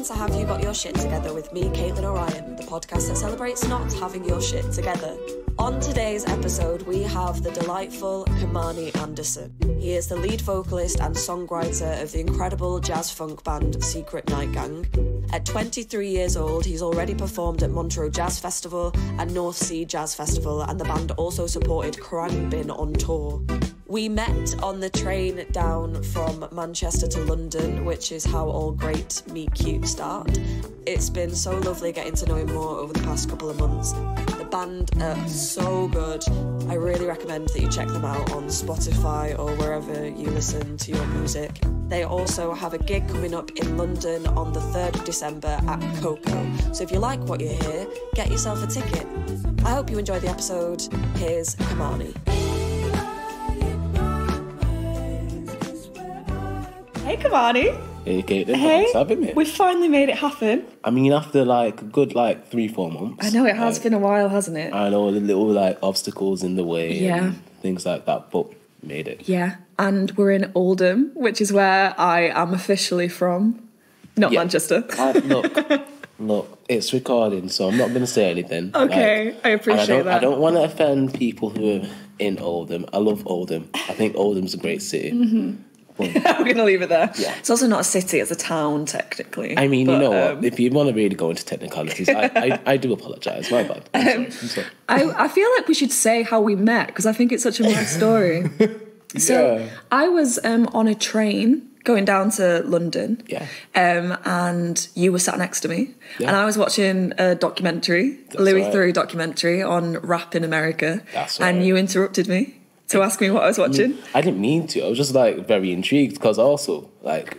to Have You Got Your Shit Together with me, Caitlin O'Ryan, the podcast that celebrates not having your shit together. On today's episode, we have the delightful Kemani Anderson. He is the lead vocalist and songwriter of the incredible jazz funk band Secret Night Gang. At 23 years old, he's already performed at Montreux Jazz Festival and North Sea Jazz Festival, and the band also supported Khraungbin on tour. We met on the train down from Manchester to London, which is how all great meet cute start. It's been so lovely getting to know him more over the past couple of months. The band are so good. I really recommend that you check them out on Spotify or wherever you listen to your music. They also have a gig coming up in London on the 3rd of December at Coco. So if you like what you hear, get yourself a ticket. I hope you enjoy the episode. Here's Kemani. Hey, Kemani. Hey, Caitlin. Hey, Thanks for having me. We finally made it happen. I mean, after like a good 3-4 months. I know, it has been a while, hasn't it? I know, the little obstacles in the way. Yeah. And things like that, but made it. Yeah, and we're in Oldham, which is where I am officially from. Not Manchester. Look, it's recording, so I'm not going to say anything. Okay, I appreciate that. I don't want to offend people who are in Oldham. I love Oldham. I think Oldham's a great city. Mm-hmm. I'm going to leave it there. Yeah. It's also not a city, it's a town, technically. I mean, you know what? If you want to really go into technicalities, I do apologise. My bad. I'm sorry. I feel like we should say how we met, because I think it's such a nice story. So I was on a train going down to London, and you were sat next to me, and I was watching a documentary, Louis Theroux documentary on rap in America, and you interrupted me to ask me what I was watching. I didn't mean to. I was just very intrigued, because also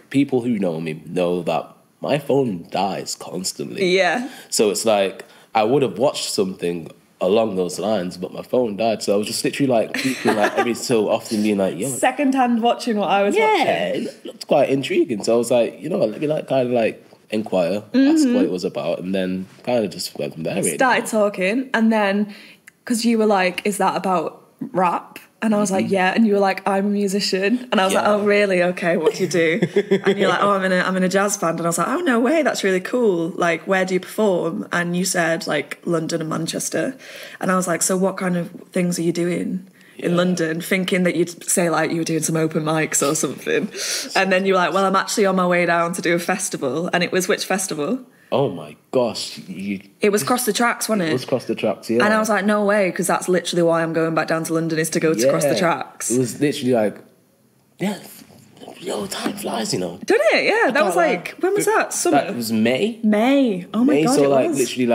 people who know me know that my phone dies constantly. Yeah. So it's I would have watched something along those lines, but my phone died, so I was just literally keeping every so often being yo. Second hand watching what I was watching. Yeah, it looked quite intriguing. So I was let me inquire, ask what it was about, and then kind of just went from there. Really. Started talking, and then because you were like, "Is that about rap?" And I was like, yeah. And you were like, I'm a musician. And I was like, oh, really? Okay, what do you do? And you're like, oh, I'm in a jazz band. And I was like, oh, no way, that's really cool. Where do you perform? And you said, London and Manchester. And I was like, so what kind of things are you doing in London? Thinking that you'd say, you were doing some open mics or something. And then you were like, well, I'm actually on my way down to do a festival. And it was which festival? Oh my gosh. It was Cross the Tracks, wasn't it? It was Cross the Tracks, yeah. And I was like, no way, because that's literally why I'm going back down to London, is to go to Cross the Tracks. It was literally time flies, you know. Didn't it? Yeah, that was when was that? Summer? That was May. May. Oh my God, so it was. literally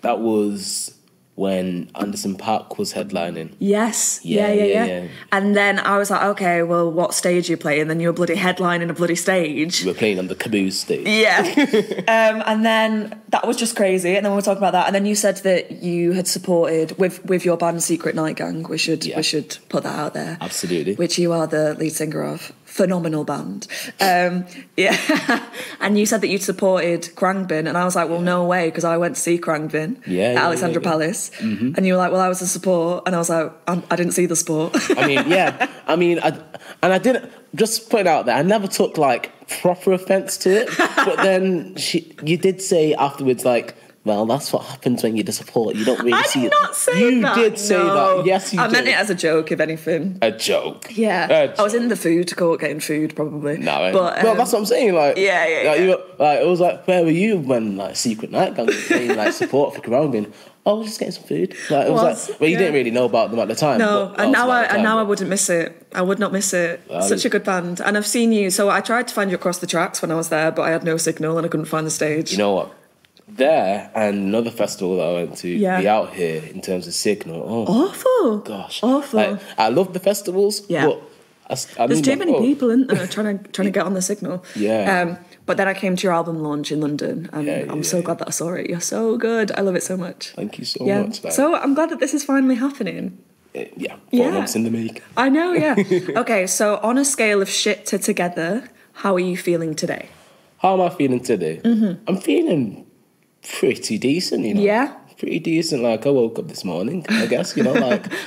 that was when Anderson .Paak was headlining. Yes. Yeah. And then I was like, okay, well, what stage are you playing? And then you were bloody headlining a bloody stage. You were playing on the Caboose stage. Yeah. And then that was just crazy. And then we were talking about that. And then you said that you had supported with your band Secret Night Gang. We should put that out there. Absolutely. Which you are the lead singer of. Phenomenal band. Yeah. And you said that you'd supported Khraungbin, and I was like, well, no way, because I went to see Khraungbin at Alexandra Palace. Mm-hmm. And you were like, well, I was a support. And I was like, I didn't see the sport. I didn't, just put it out there, I never took proper offence to it. But then you did say afterwards, well, that's what happens when you support. You don't really see it. I did not say that. You did say that. Yes, you did. I meant it as a joke, if anything. A joke? Yeah. I was in the food court getting food, probably. No, but that's what I'm saying. Yeah. You were, it was where were you when Secret Night Gang was playing support for Khraungbin? Oh, just getting some food. It was you didn't really know about them at the time. No, and now I wouldn't miss it. I would not miss it. Such a good band. And I've seen you. So I tried to find you across the tracks when I was there, but I had no signal and I couldn't find the stage. You know what? There and another festival that I went to, be out here in terms of signal. Oh, awful! Gosh, awful! I love the festivals, but there's too many people in there trying to get on the signal. Yeah. But then I came to your album launch in London, and I'm so glad that I saw it. You're so good. I love it so much. Thank you so much. So I'm glad that this is finally happening. 4 months in the make. I know. Yeah. Okay. So on a scale of shit to together, how are you feeling today? How am I feeling today? Mm-hmm. I'm feeling pretty decent, you know. Yeah. Pretty decent. I woke up this morning, I guess, you know,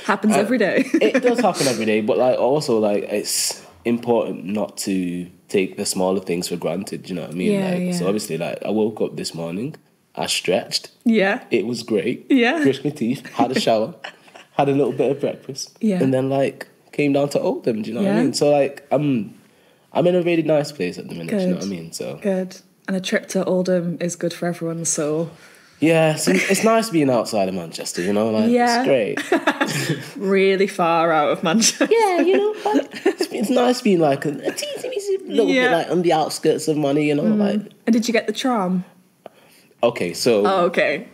happens every day. It does happen every day, but also it's important not to take the smaller things for granted, you know what I mean? Yeah, So obviously, like, I woke up this morning, I stretched. Yeah. It was great. Yeah. Brushed my teeth, had a shower, had a little bit of breakfast. Yeah. And then, like, came down to Oldham, do you know what I mean? So, like, I'm in a really nice place at the minute, do you know what I mean? So good. And a trip to Oldham is good for everyone, so... Yeah, so it's nice being outside of Manchester, you know? Like, it's great. Really far out of Manchester. Yeah, you know, like, it's nice being, like, a teensy little bit, like, on the outskirts of money, you know? Like. And did you get the tram? Okay, so... Oh, okay.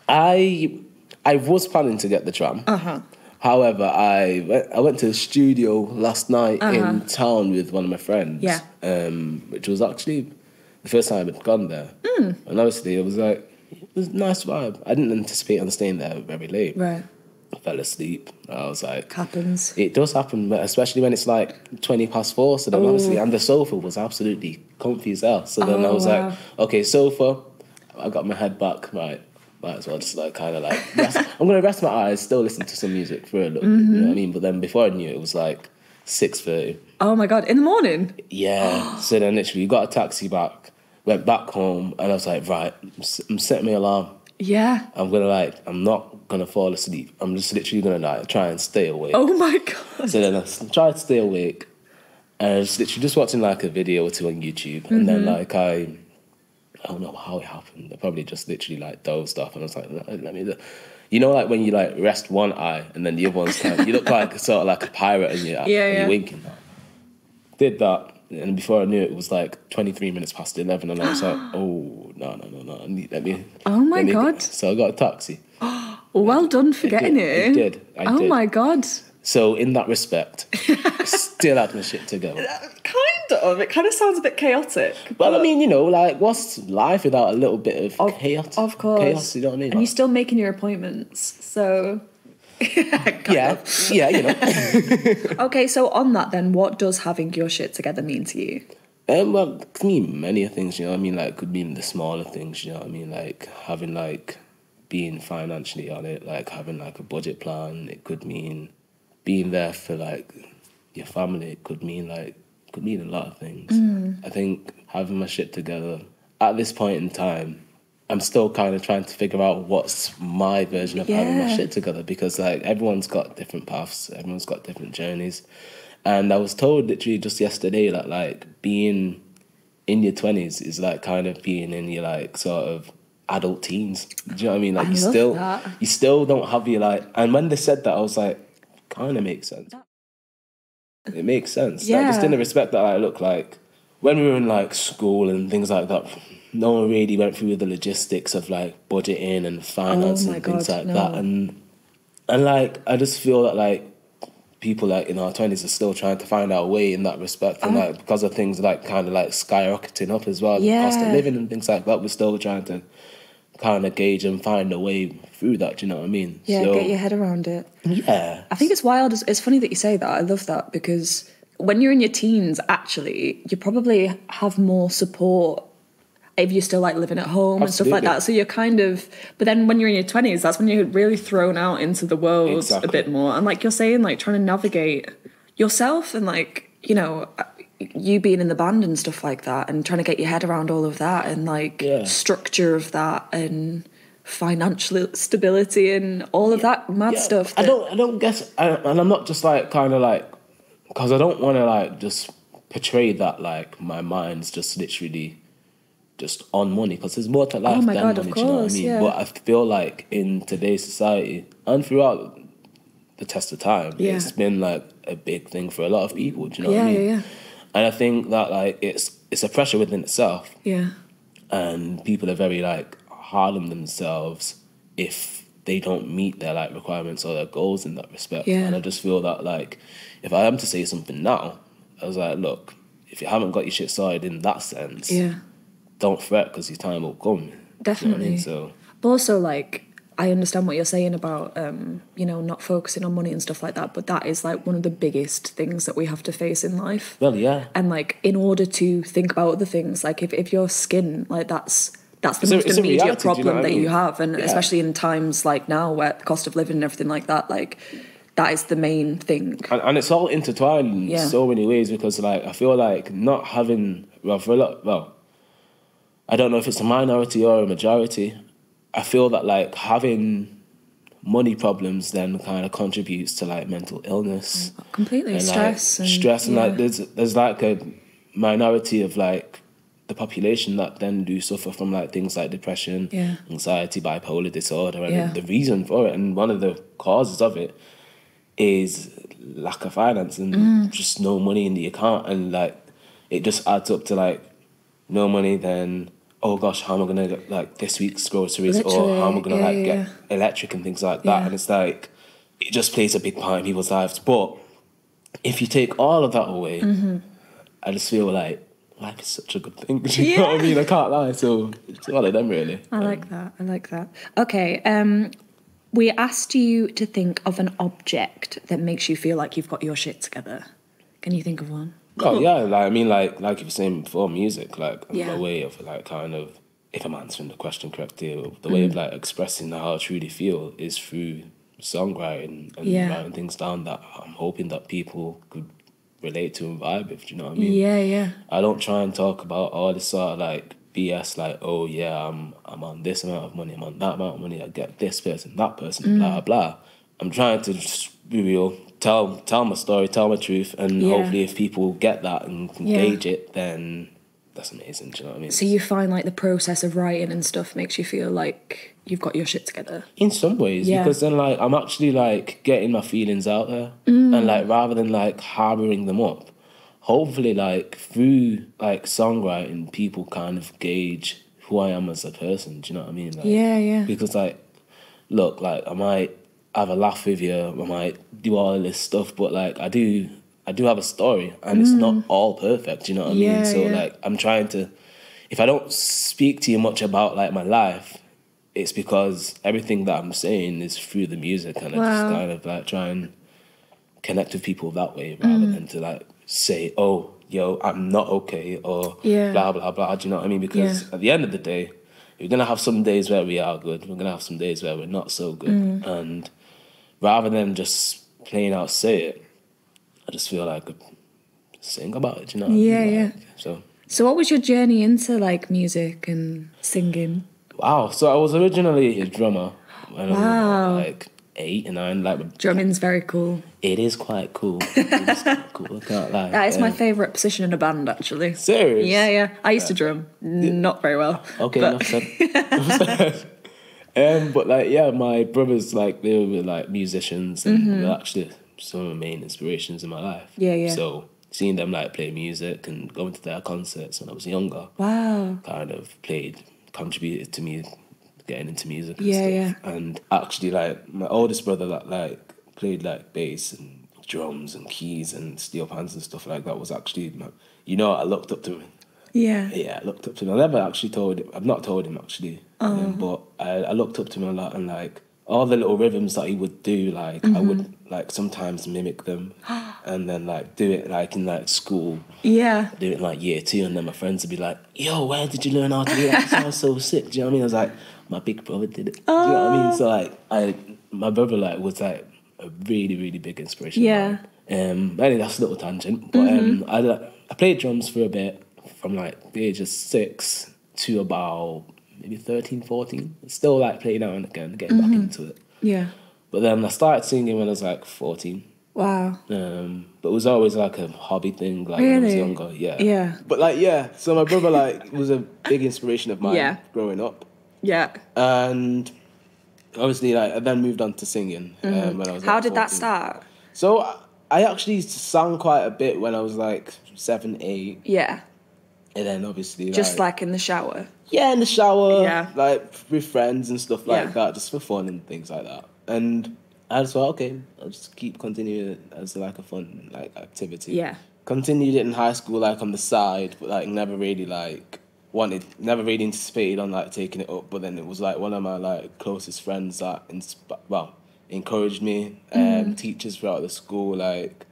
I was planning to get the tram. Uh-huh. However, I went to the studio last night in town with one of my friends. Yeah. Which was actually the first time I'd gone there. And obviously, it was a nice vibe. I didn't anticipate on staying there very late. Right. I fell asleep. I was like... Happens. It does happen, but especially when it's like 20 past 4. So then obviously... And the sofa was absolutely comfy as hell. So then I was like, okay, sofa. I got my head back, right. Might as well just like kind of like rest. I'm going to rest my eyes, still listen to some music for a little bit, you know what I mean? But then before I knew it was like 6:30. Oh my God, in the morning? Yeah. So then literally got a taxi back, went back home, and I was like, right, I'm setting my alarm. Yeah. I'm not going to fall asleep. I'm just literally going to like try and stay awake. Oh my God. So then I tried to stay awake, and I was literally just watching like a video or two on YouTube, and then like I don't know how it happened. I probably just literally like dozed off, and I was like, let me... You know, like when you like rest one eye and then the other one's kind of... You look like sort of like a pirate and you're winking. Did that, and before I knew it, it was like 23 minutes past 11, and I was like, oh, no. Let me... Oh my God. So I got a taxi. Well done for getting it. I did. Oh my God. So in that respect, still had my shit to go. Kind of. It kind of sounds a bit chaotic. Well, I mean, you know, like, what's life without a little bit of chaos? Of course. Chaos, you know what I mean? And you're still making your appointments, so... yeah, you know. Okay, so on that then, what does having your shit together mean to you? Well, it can mean many things, you know what I mean? Like, it could mean the smaller things, you know what I mean? Like, having, like, being financially on it, like, having, like, a budget plan. It could mean being there for, like, your family. It could mean, like, a lot of things. I think having my shit together, at this point in time, I'm still kind of trying to figure out what's my version of having my shit together, because, like, everyone's got different paths, everyone's got different journeys. And I was told literally just yesterday that, like, being in your 20s is like kind of being in your, like, sort of adult teens. Do you know what I mean? Like, you still don't have your, like... And when they said that, I was like, kind of makes sense. It makes sense. Yeah. Like, just in the respect that, like, look, like, when we were in, like, school and things like that, no one really went through the logistics of, like, budgeting and finance and things like that. And, like, I just feel that, like, people, like, in our 20s are still trying to find our way in that respect. And, like, because of things, like, kind of, like, skyrocketing up as well, the cost of living and things like that, we're still trying to kind of gauge and find a way through that, do you know what I mean? Yeah, so, get your head around it. Yeah. I think it's wild. It's funny that you say that. I love that, because when you're in your teens, actually, you probably have more support if you're still, like, living at home and stuff like that. So you're kind of... But then when you're in your 20s, that's when you're really thrown out into the world a bit more. And, like you're saying, like, trying to navigate yourself and, like, you know... you being in the band and stuff like that, and trying to get your head around all of that, and like structure of that, and financial stability and all of that mad stuff. I don't guess, and I'm not just like kind of like, because I don't want to like just portray that like my mind's just literally just on money, because there's more to life than money. Do you know what I mean? Yeah. But I feel like in today's society and throughout the test of time, it's been like a big thing for a lot of people. Do you know what I mean? Yeah. And I think that, like, it's a pressure within itself. Yeah. And people are very, like, hard on themselves if they don't meet their, like, requirements or their goals in that respect. Yeah. And I just feel that, like, if I am to say something now, I was like, look, if you haven't got your shit sorted in that sense, don't fret, because your time will come. Definitely. You know what I mean? So, but also, like, I understand what you're saying about, you know, not focusing on money and stuff like that, but that is, like, one of the biggest things that we have to face in life. Well, yeah. And, like, in order to think about other things, like, if your skin, like, that's the most immediate problem that you have, and especially in times like now where the cost of living and everything like that, like, that is the main thing. And it's all intertwined in so many ways, because like I feel like not having, I don't know if it's a minority or a majority, I feel that like having money problems then kind of contributes to like mental illness. Completely. And, stress. Like, stress and like there's like a minority of like the population that then do suffer from like things like depression, anxiety, bipolar disorder, and the reason for it, and one of the causes of it is lack of finance and just no money in the account, and like it just adds up to like no money, then oh gosh, how am I gonna get like this week's groceries, or how am I gonna get electric and things like that, and it's like it just plays a big part in people's lives. But if you take all of that away, I just feel like life is such a good thing. Do you know what I mean? I can't lie. So it's one of them, really. I like that. Okay. We asked you to think of an object that makes you feel like you've got your shit together. Can you think of one? Oh yeah, like I mean, like you were saying before, music, like a way of like kind of, if I'm answering the question correctly, the way of like expressing how I truly feel is through songwriting and writing things down that I'm hoping that people could relate to and vibe with. Do you know what I mean? Yeah. I don't try and talk about all this sort of like BS, like, oh yeah, I'm on this amount of money, I'm on that amount of money, I get this person, that person, blah blah. I'm trying to just be real, tell my story, tell my truth, and hopefully if people get that and can gauge it, then that's amazing. Do you know what I mean? So you find like the process of writing and stuff makes you feel like you've got your shit together? In some ways, because then like I'm actually like getting my feelings out there, and like rather than like harboring them up, hopefully like through like songwriting, people kind of gauge who I am as a person. Do you know what I mean? Like, because like, look, like I might have a laugh with you, I might do all this stuff, but like I do have a story, and it's not all perfect. Do you know what I mean? So like I'm trying to, if I don't speak to you much about like my life, it's because everything that I'm saying is through the music, and I just kind of like try and connect with people that way, rather than to like say, oh, yo, I'm not okay, or blah, blah, blah. Do you know what I mean? Because at the end of the day, we're going to have some days where we are good. We're going to have some days where we're not so good. And rather than just plain out say it, I just feel like I could sing about it. Do you know what I mean? Like, so what was your journey into like music and singing? Wow. So I was originally a drummer when I was like 8 and 9. Like, drumming's very cool. It is quite cool. It is quite cool. I can't lie. That is my favourite position in a band, actually. Serious? Yeah. I used to drum. Not very well. Okay, enough said. But like, my brothers, like, they were like musicians, and they're actually some of the main inspirations in my life. Yeah. So seeing them like play music and going to their concerts when I was younger, kind of contributed to me getting into music and stuff. And actually, like, my oldest brother that like played like bass and drums and keys and steel pans and stuff like that was actually, I looked up to him. I looked up to him. I never actually told him. I've not told him actually, but I looked up to him a lot, and like all the little rhythms that he would do, like I would like sometimes mimic them, and then like do it like in like school. Do it in like year 2, and then my friends would be like, "Yo, where did you learn how to do that? It sounds so sick." Do you know what I mean? I was like, my big brother did it. Do you know what I mean? So like my brother like was like a really, really big inspiration. Anyway, that's a little tangent, but I played drums for a bit from like the age of 6 to about maybe 13, 14. Still like playing out and again, getting back into it. But then I started singing when I was like 14. Wow. But it was always like a hobby thing, like when I was younger. But like so my brother like was a big inspiration of mine growing up. And obviously like I then moved on to singing when I was. How did that start? So I actually sang quite a bit when I was like 7, 8. And then obviously just like in the shower. In the shower, like with friends and stuff like that, just for fun and things like that. And I just thought, okay, I'll just keep continuing it as like a fun like activity. Continued it in high school, like on the side, but like never really anticipated on like taking it up. But then it was like one of my like closest friends that encouraged me. Teachers throughout the school, like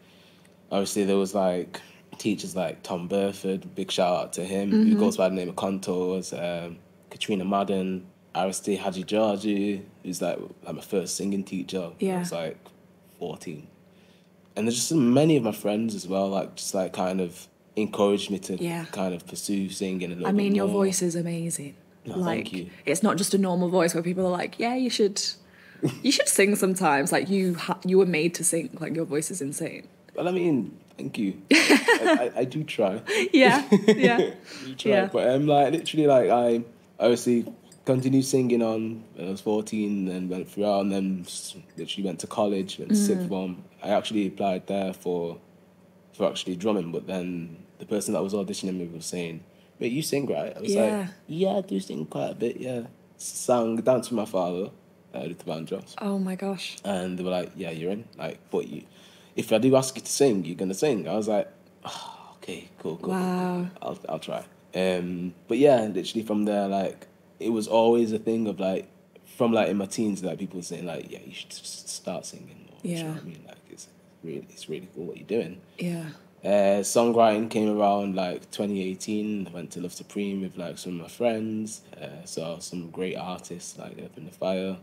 obviously there was like teachers like Tom Burford, big shout out to him, who goes by the name of Contours, Katrina Madden, Aristide Haji Georgie, who's like my first singing teacher. I was like 14. And there's just many of my friends as well, like, just, like, kind of encouraged me to kind of pursue singing a little bit more. Your voice is amazing. No, thank you. It's not just a normal voice where people are like, yeah, you should sing sometimes. Like, you were made to sing. Like, your voice is insane. Well, I mean, thank you. I do try. Yeah. I do try. Yeah. But like, literally, like, I obviously continued singing on when I was 14, and went throughout, and then literally went to college, went to sixth form. I actually applied there for actually drumming, but then the person that was auditioning me was saying, "Mate, you sing, right?" I was like, "Yeah, I do sing quite a bit, yeah." Sang, danced with my father, Luther Vandross. Oh my gosh. And they were like, "Yeah, you're in. Like, but if I do ask you to sing, you're gonna sing." I was like, "Oh, okay, cool. Wow. I'll try." But yeah, literally from there, like, it was always a thing of, like, from, like, in my teens, like, people were saying, like, "Yeah, you should start singing more." Yeah. You know what I mean? Like, it's really cool what you're doing. Yeah. Songwriting came around, like, 2018. I went to Love Supreme with, like, some of my friends. Saw some great artists, like Up in the Fire,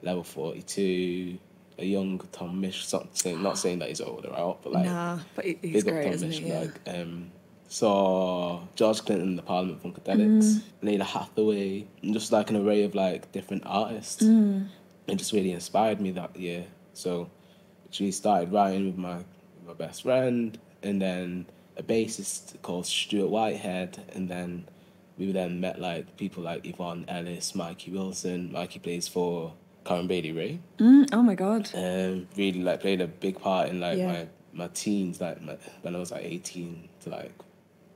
Level 42, a young Tom Misch, not saying that he's older out, but, like, but he's great, isn't he? Like, saw George Clinton, the Parliament Funkadelics, Donny Hathaway, and just, like, an array of, like, different artists. It just really inspired me that year. So actually started writing with my best friend, and then a bassist called Stuart Whitehead, and then we then met, like, people like Yvonne Ellis, Mikey Wilson. Mikey plays for Karen Bailey Ray. Oh my god. Really, like, played a big part in, like, my teens, like, when I was, like, 18 to, like,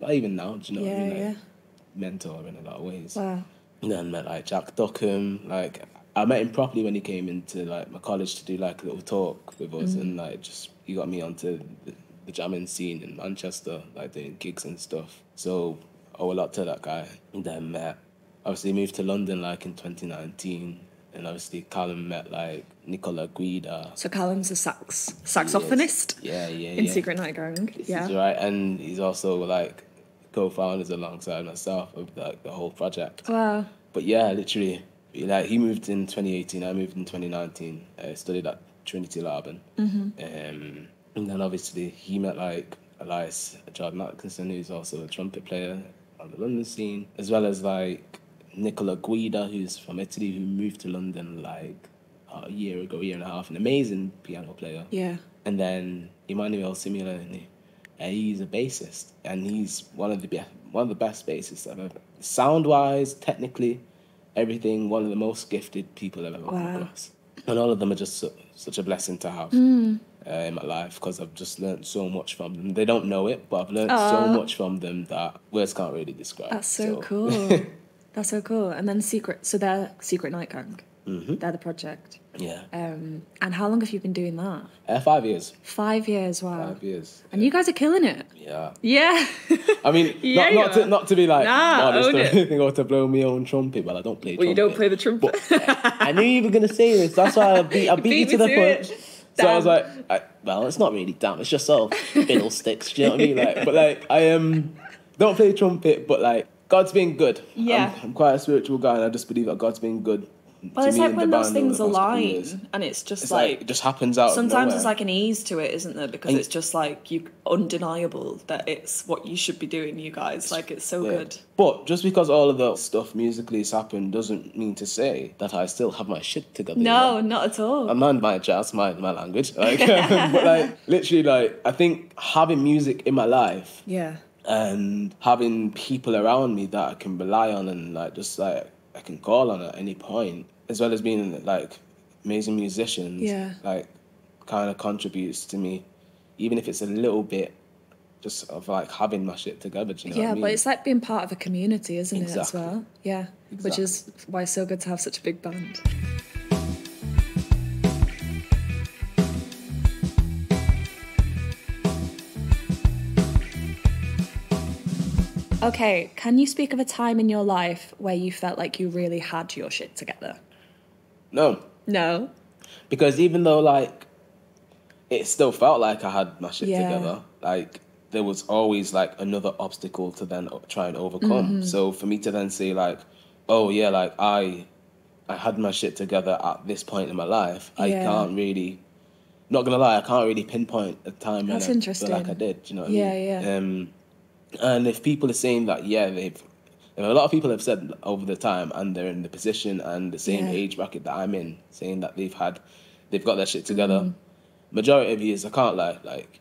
not even now, do you know what I mean? Like, mentor in a lot of ways. Wow. And then met, like, Jack Duckham. Like, I met him properly when he came into, like, my college to do, like, a little talk with us, and, like, just, he got me onto the jamming scene in Manchester, like, doing gigs and stuff. So I owe a lot to that guy. And then met, obviously moved to London, like, in 2019, and obviously Callum met, like, Nicola Guida. So Callum's a saxophonist? In Secret Night Gang. He's right, and he's also, like, co-founders alongside myself of, like, the whole project. Wow. But yeah, literally, like, he moved in 2018, I moved in 2019. I studied at Trinity Laban. And then obviously he met, like, Elias Jordan Atkinson, who's also a trumpet player on the London scene, as well as, like, Nicola Guida, who's from Italy, who moved to London, like, a year and a half, an amazing piano player. Yeah. And then Emmanuel Simulani, he's a bassist, and he's one of the best bassists I've ever. Sound-wise, technically, everything, one of the most gifted people I've ever come across. And all of them are just such a blessing to have in my life, because I've just learned so much from them. They don't know it, but I've learned so much from them that words can't really describe. That's so cool. That's so cool. And then they're Secret Night Gang. They're the project. Yeah. And how long have you been doing that? 5 years. 5 years, wow. 5 years. And you guys are killing it. Yeah. Yeah. I mean, not to be, like, modest or it. anything, or to blow my own trumpet, but I don't play trumpet. Well, you don't play the trumpet. I knew you were going to say this. That's why I beat you to the punch. So Damn. I was like, well, it's not really damn. It's just sort of fiddlesticks. Do you know what I mean? Like, but, like, I don't play trumpet, but, like, God's been good. Yeah. I'm quite a spiritual guy, and I just believe that God's been good. Well, it's like when those things align, and it's just like it just happens out. Sometimes there's like an ease to it, isn't there? Because it's just like undeniable that it's what you should be doing, you guys. Like, it's so good. But just because all of that stuff musically has happened doesn't mean to say that I still have my shit together. No, not at all. I mind my jazz, my language. Like, but, like, literally, like, I think having music in my life, and having people around me that I can rely on, and, like, just, like, I can call on at any point, as well as being, like, amazing musicians, like, kind of contributes to me, even if it's a little bit just of, like, having my shit together, do you know what I mean? But it's like being part of a community, isn't it, as well? Yeah, exactly. Which is why it's so good to have such a big band. Okay, can you speak of a time in your life where you felt like you really had your shit together? No. Because even though, like, it still felt like I had my shit together, like, there was always, like, another obstacle to then try and overcome. So for me to then say, like, oh, yeah, like, I had my shit together at this point in my life, I can't really not gonna lie, I can't really pinpoint a time when I interesting. feel like I did. Do you know what I Yeah. mean? And if people are saying that, a lot of people have said over the time, and they're in the position and the same age bracket that I'm in, saying that they've got their shit together. Majority of years, I can't lie, like,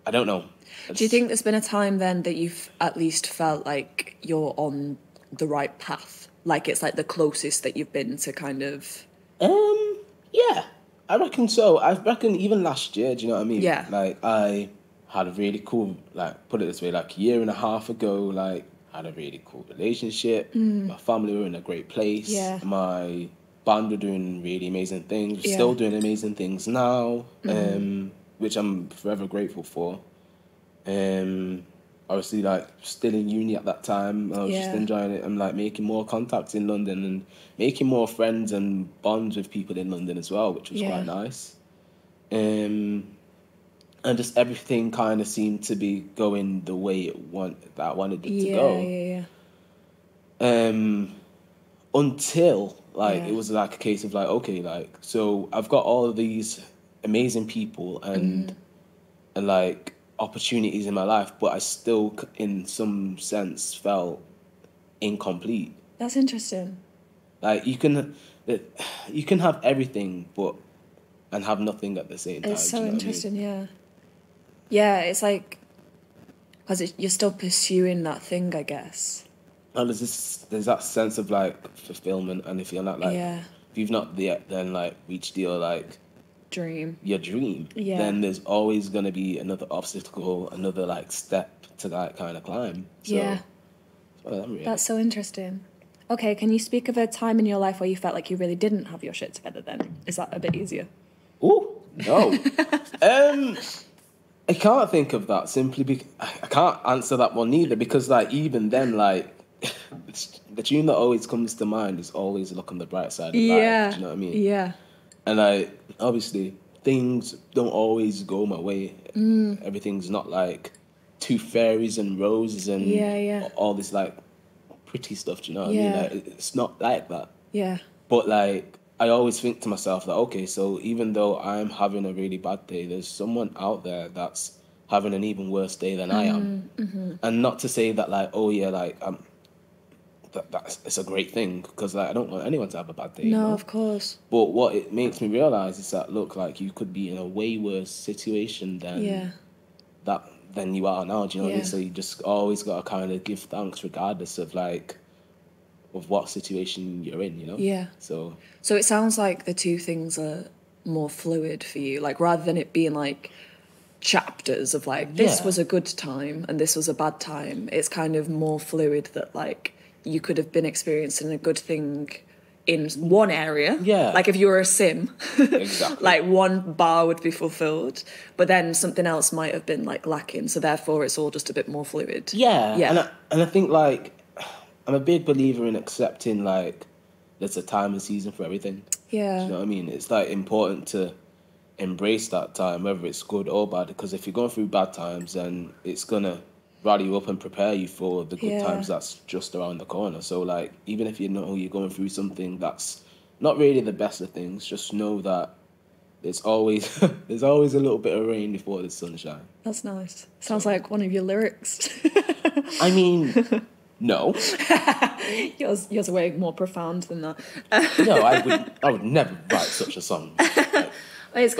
I don't know. Do you think there's been a time then that you've at least felt like you're on the right path? Like it's like the closest that you've been to kind of... Yeah, I reckon so. I reckon even last year, do you know what I mean? Yeah. Like, I had a really cool, like, put it this way, like, a year and a half ago, like, I had a really cool relationship. My family were in a great place. Yeah. My band were doing really amazing things. We're still doing amazing things now, which I'm forever grateful for. Obviously, like, still in uni at that time. I was just enjoying it. I'm, like, making more contacts in London and making more friends and bonds with people in London as well, which was quite nice. And just everything kind of seemed to be going the way that I wanted it to go. Until, like, it was, like, a case of, like, okay, like, so I've got all of these amazing people and like, opportunities in my life, but I still, in some sense, felt incomplete. That's interesting. Like, you can have everything, and have nothing at the same time. It's so do you know interesting, what I mean? Yeah, it's like, because you're still pursuing that thing, I guess. And there's that sense of, like, fulfillment, and if you're not, like, if you've not yet then, like, reached your, like, your dream, then there's always going to be another obstacle, another, like, step to, like, kind of climb. So, that's so interesting. Okay, can you speak of a time in your life where you felt like you really didn't have your shit together then? Is that a bit easier? Ooh, no. I can't think of that simply because I can't answer that one either, because, like, even then, like, the tune that always comes to mind is always look on the bright side of life. Do you know what I mean? Yeah. And, like, obviously, things don't always go my way. Everything's not, like, two fairies and roses and all this, like, pretty stuff, do you know what I mean? Like, it's not like that. Yeah. But, like, I always think to myself that, okay, so even though I'm having a really bad day, there's someone out there that's having an even worse day than I am. And not to say that, like, oh, yeah, like, it's a great thing, because, like, I don't want anyone to have a bad day. No, you know? of course. But what it makes me realise is that, look, like, you could be in a way worse situation than you are now, do you know what I mean? So you just always got to kind of give thanks regardless of, like, of what situation you're in, you know? Yeah. So it sounds like the two things are more fluid for you, like, rather than it being, like, chapters of, like, this was a good time and this was a bad time. It's kind of more fluid that, like, you could have been experiencing a good thing in one area. Yeah. Like, if you were a sim, exactly. like, one bar would be fulfilled, but then something else might have been, like, lacking. So therefore, it's all just a bit more fluid. Yeah. And I think, like, I'm a big believer in accepting, like, there's a time and season for everything. Yeah. Do you know what I mean? It's, like, important to embrace that time, whether it's good or bad, because if you're going through bad times, then it's going to rally you up and prepare you for the good times that's just around the corner. So, like, even if you know you're going through something that's not really the best of things, just know that there's always a little bit of rain before the sunshine. That's nice. Sounds like one of your lyrics. I mean, no. Yours are way more profound than that. No, I would never write such a song. It's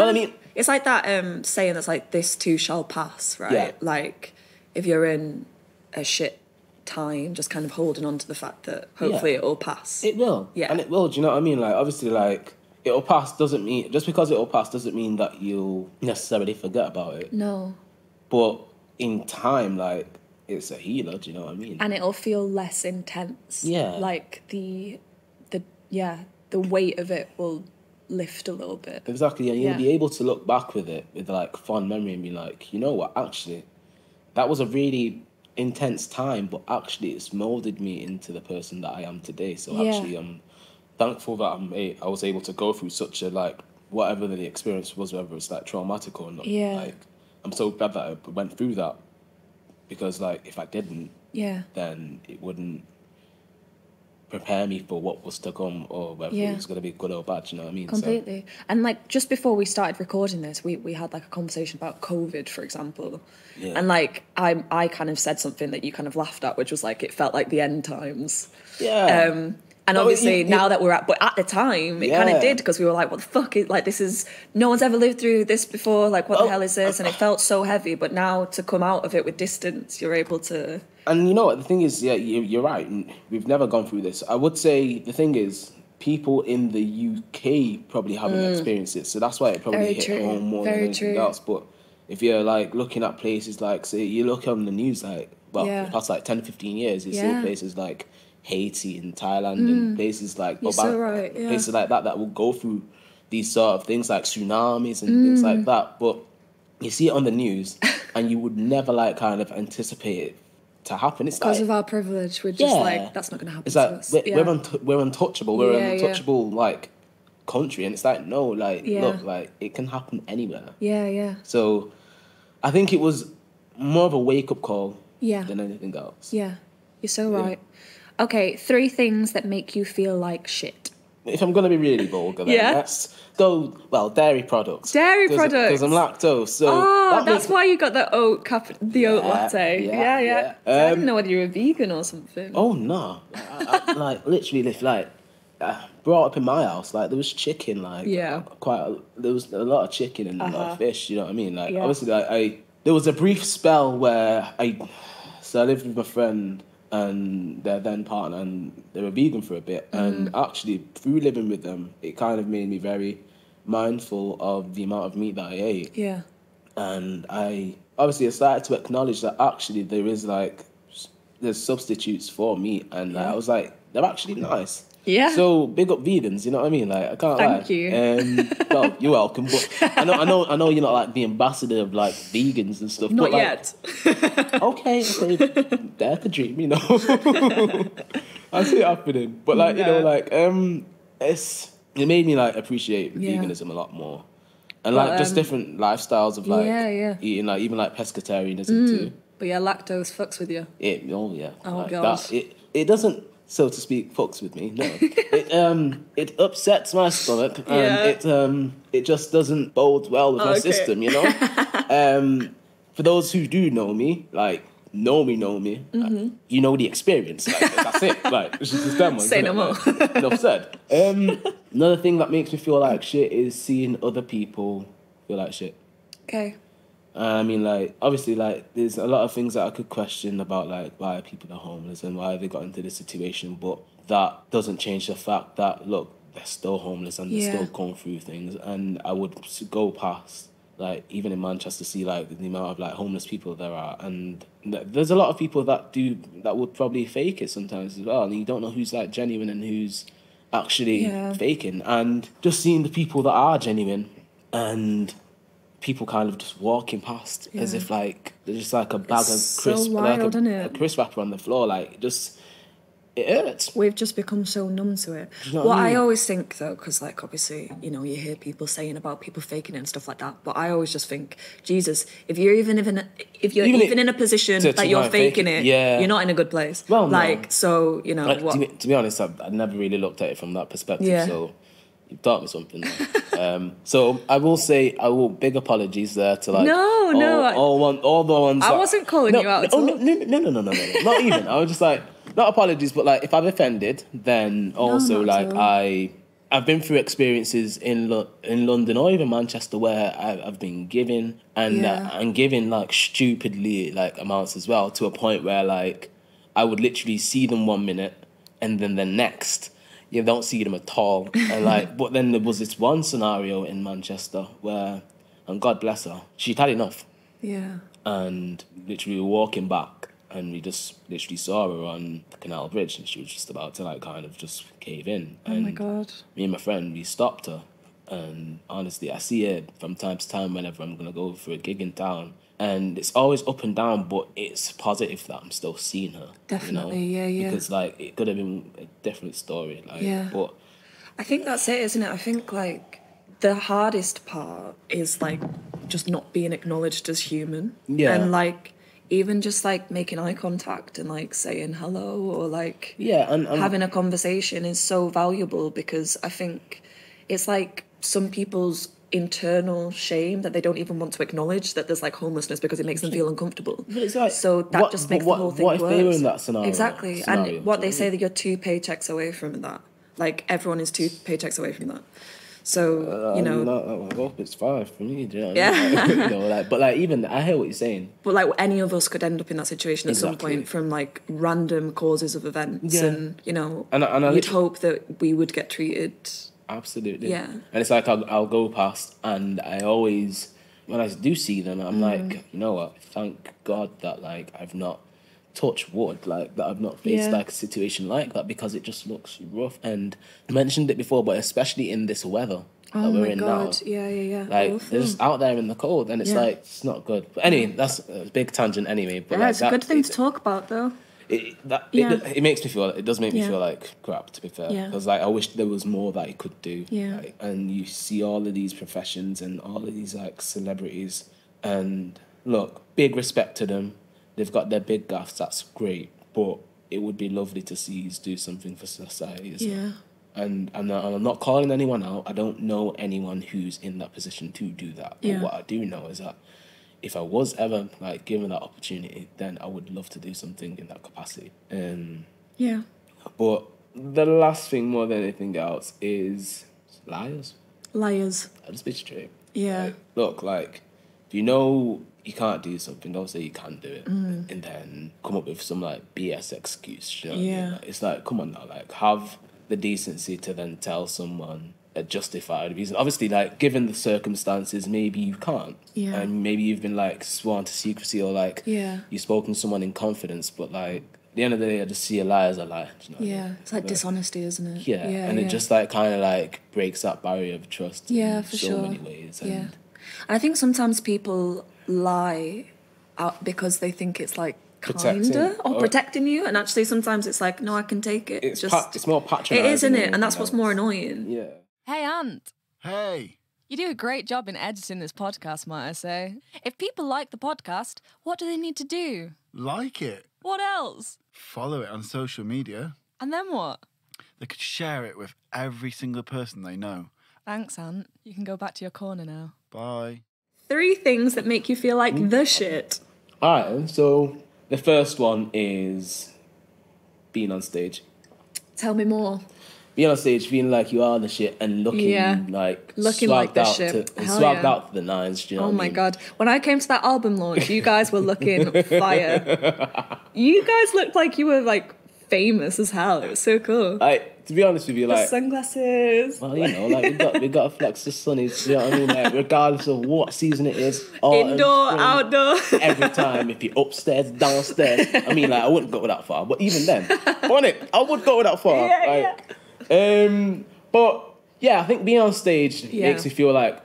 like that saying that's like, this too shall pass, right? Yeah. Like, if you're in a shit time, just kind of holding on to the fact that hopefully it'll pass. It will. Yeah. And it will, do you know what I mean? Like, obviously, like, it'll pass doesn't mean, just because it'll pass doesn't mean that you'll necessarily forget about it. No. But in time, like, it's a healer, do you know what I mean? And it'll feel less intense. Yeah. Like, the weight of it will lift a little bit. Exactly, and you'll be able to look back with it with, like, fond memory and be like, you know what, actually, that was a really intense time, but actually it's molded me into the person that I am today. So actually I'm thankful that I was able to go through such a, like, whatever the experience was, whether it's, like, traumatic or not. Yeah. Like, I'm so glad that I went through that, because, like, if I didn't, then it wouldn't prepare me for what was to come, or whether it was going to be good or bad, you know what I mean? Completely. So. And like just before we started recording this, we had like a conversation about COVID, for example. Yeah. And like I kind of said something that you kind of laughed at, which was like it felt like the end times. Yeah. And obviously now that we're but at the time it kind of did, because we were like, what the fuck is, like, this is, no one's ever lived through this before, like what the hell is this? And it felt so heavy, but now to come out of it with distance, you're able to. And you know what, the thing is, you're right, we've never gone through this. I would say the thing is, people in the UK probably haven't experienced it, so that's why it probably hit home more than anything else. But if you're like looking at places like, say, you look on the news, like, well, the past like 10 to 15 years, you see places like Haiti and Thailand and places like places like that will go through these sort of things like tsunamis and things like that. But you see it on the news and you would never like kind of anticipate it to happen. It's because of our privilege, we're just like, that's not going to happen. It's like us. we're untouchable. We're an untouchable like country, and it's like, no, like look, like it can happen anywhere. Yeah. So I think it was more of a wake up call than anything else. Yeah, you're so right. Okay, 3 things that make you feel like shit. If I'm going to be really vulgar, then let's go, dairy products. Dairy products. Because I'm lactose, so... that's why you got the oat latte. Yeah. I didn't know whether you were vegan or something. Oh, no. I like, literally, like, brought up in my house, like, there was chicken, like... there was a lot of chicken and a lot of fish, you know what I mean? Like, obviously, like, there was a brief spell where I lived with my friend and their then partner, and they were vegan for a bit. And actually, through living with them, it kind of made me very mindful of the amount of meat that I ate. Yeah. And I started to acknowledge that actually there's substitutes for meat, and I was like, they're actually nice. Yeah. So big up vegans, you know what I mean? Like, I can't lie. Thank you. Well, you're welcome. But I know you're not like the ambassador of like vegans and stuff. Not but, yet. Okay, dare to dream, you know. I see it happening. But like, you know, like it made me like appreciate veganism a lot more. And like just different lifestyles of like eating, like even like pescatarianism too. But yeah, lactose fucks with you. Oh like gosh. It doesn't, so to speak, fucks with me. No, it upsets my stomach, and it just doesn't bode well with my system. You know, for those who do know me, like know me, you know the experience. Like, that's it. Like, it's just them ones. Say no more. Enough said. Another thing that makes me feel like shit is seeing other people feel like shit. Okay. I mean, like, obviously, like, there's a lot of things that I could question about, like, why people are homeless and why they got into this situation, but that doesn't change the fact that, look, they're still homeless and they're still going through things. And I would go past, like, even in Manchester, see, like, the amount of, like, homeless people there are. And there's a lot of people that would probably fake it sometimes as well. And you don't know who's, like, genuine and who's actually faking. And just seeing the people that are genuine and people kind of just walking past as if like there's just like a bag of crisp, wild, like a crisp wrapper on the floor. Like, it hurts. We've just become so numb to it. You know what I always think though, because like obviously, you know, you hear people saying about people faking it and stuff like that, but I always just think, Jesus, if you're even in a position that you're faking it, you're not in a good place. Well, like, no. So you know, like, to be honest, I've never really looked at it from that perspective. Yeah. So you've taught me something. So I will big apologies there to like all the ones. I wasn't calling you out at all. No, not even. I was just like, not apologies, but like if I've offended, then also like I've been through experiences in London or even Manchester where I've been given and given like stupidly like amounts as well, to a point where like I would literally see them 1 minute and then the next you don't see them at all. And like, but then there was this one scenario in Manchester where, and God bless her, she'd had enough. Yeah. And literally we were walking back and we just literally saw her on the Canal Bridge and she was just about to like kind of just cave in. Oh and my God. Me and my friend, we stopped her. And honestly, I see her from time to time whenever I'm going to go for a gig in town. And it's always up and down, but it's positive that I'm still seeing her. Definitely, you know? yeah. Because, like, it could have been a different story. Like, but I think that's it, isn't it? I think, like, the hardest part is, like, just not being acknowledged as human. Yeah. And, like, even just like making eye contact and like saying hello or like and having a conversation is so valuable, because I think it's like some people's internal shame that they don't even want to acknowledge that there's like homelessness because it makes them feel uncomfortable. It's like, so that just makes the whole thing worse. What if they were in that scenario? Exactly. And what they say that you're 2 paychecks away from that. Like everyone is 2 paychecks away from that. So, you know... Well, it's 5 for me, do you know what yeah. I mean? You know, like, but like, even, I hear what you're saying. But like, any of us could end up in that situation at some point from like random causes of events. Yeah. And, you know, and you'd hope that we would get treated... Absolutely. Yeah. And it's like, I'll go past, and I always, when I do see them, I'm like, you know what, thank God that like I've not touched wood, like that I've not faced like a situation like that, because it just looks rough. And I mentioned it before, but especially in this weather that we're in now. Yeah. Like they're just out there in the cold, and it's like, it's not good. But anyway, that's a big tangent anyway. But like, it's a good thing to talk about though. It makes me feel, it does make me feel like crap, to be fair, because like I wish there was more that I could do. Like, and you see all of these professions and all of these like celebrities, and look, big respect to them, they've got their big gaffes, that's great, but it would be lovely to see you do something for society as well. And I'm not calling anyone out. I don't know anyone who's in that position to do that, but what I do know is that if I was ever like given that opportunity, then I would love to do something in that capacity. But the last thing, more than anything else, is liars. I'll just be straight. Like, look, like, if you know you can't do something, don't say you can't do it, and then come up with some like BS excuse. You know what I mean? Like, it's like, come on now, like, have the decency to then tell someone a justified reason. Obviously, like, given the circumstances, maybe you can't. And maybe you've been, like, sworn to secrecy, or, like, you've spoken to someone in confidence, but, like, at the end of the day, I just see a lie as a lie. You know? It's like dishonesty, isn't it? And it just, like, kind of, like, breaks that barrier of trust in so many ways. And I think sometimes people lie out because they think it's, like, kinder or protecting you, and actually sometimes it's like, no, I can take it. It's more patronising. It is, isn't it? And that's what's more annoying. Hey, Ant. Hey. You do a great job in editing this podcast, might I say. If people like the podcast, what do they need to do? Like it. What else? Follow it on social media. And then what? They could share it with every single person they know. Thanks, Ant. You can go back to your corner now. Bye. 3 things that make you feel like the shit. Alright, so the first one is being on stage. Tell me more. Being on stage, feeling like you are the shit, and looking like the shit. Swagged out to the nines. Do you know what I mean? My God. When I came to that album launch, you guys were looking fire. You guys looked like you were like famous as hell. It was so cool. Like, to be honest with you, like, sunglasses. Well, you know, like we got to flex the sunnies. You know what I mean? Like, regardless of what season it is, indoor, outdoor, every time. If you're upstairs, downstairs. I mean, like, I wouldn't go that far, but even then, on it, I would go that far. But yeah, I think being on stage makes me feel like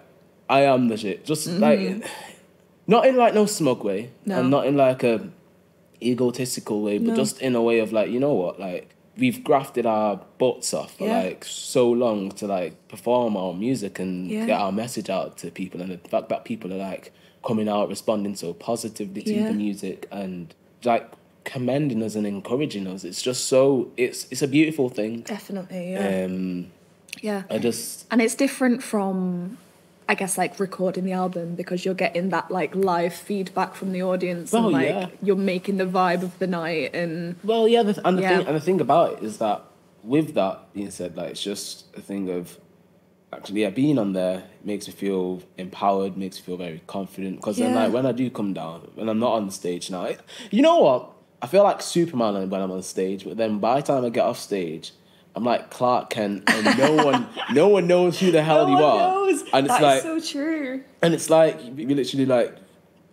I am the shit. Just like, not in like no smug way, and not in like a egotistical way, but just in a way of like, you know what, like, we've grafted our butts off for like so long to like perform our music and get our message out to people, and the fact that people are like coming out, responding so positively to the music and like commending us and encouraging us, it's just so, it's a beautiful thing. Definitely. And it's different from, I guess, like recording the album, because you're getting that like live feedback from the audience, and like you're making the vibe of the night. And the thing about it is that with that being said, like, it's just a thing of actually being on there makes me feel empowered, makes me feel very confident, because then like when I do come down, when I'm not on the stage now, you know what, I feel like Superman when I'm on stage, but then by the time I get off stage, I'm like Clark Kent, and no one knows who the hell you are. And it's like, so true. And it's like you're literally like